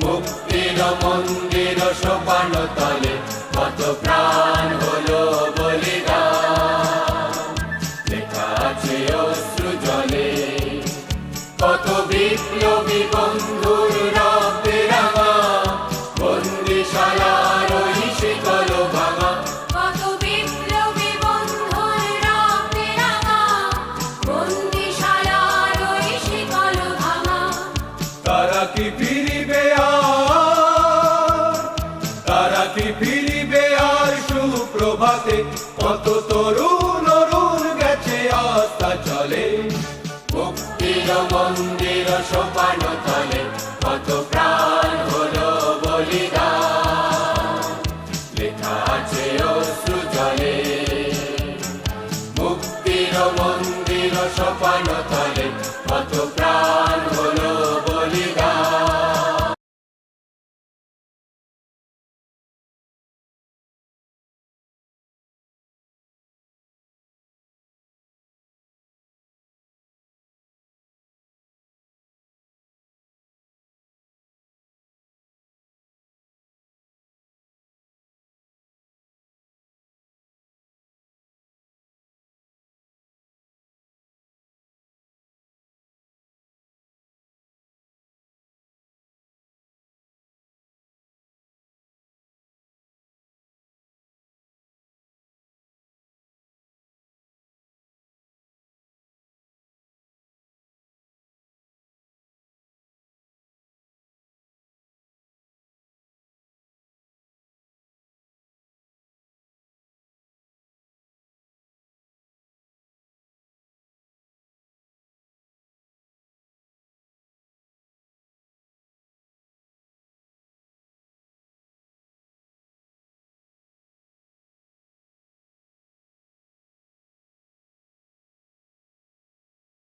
মুক্তির মন্দির সোপান তলে কত প্রাণ হলো বলিদান, লেখা আছে অশ্রু জলে কত বিপ্লবী বন্ধুর রক্তে রাঙা, বন্দিশালার ওই শিকল ভাঙা। কত বিপ্লবী বন্ধুর রক্তে রাঙা, বন্দিশালার ওই শিকল ভাঙা। তারা কি ফিরিবে আর, তারা কি ফিরিবে আর সুপ্রভাতে, কত তরুণ অরুণ গেছে আস্থা চলে। মুক্তির মন্দির সোপান তলে কত প্রাণ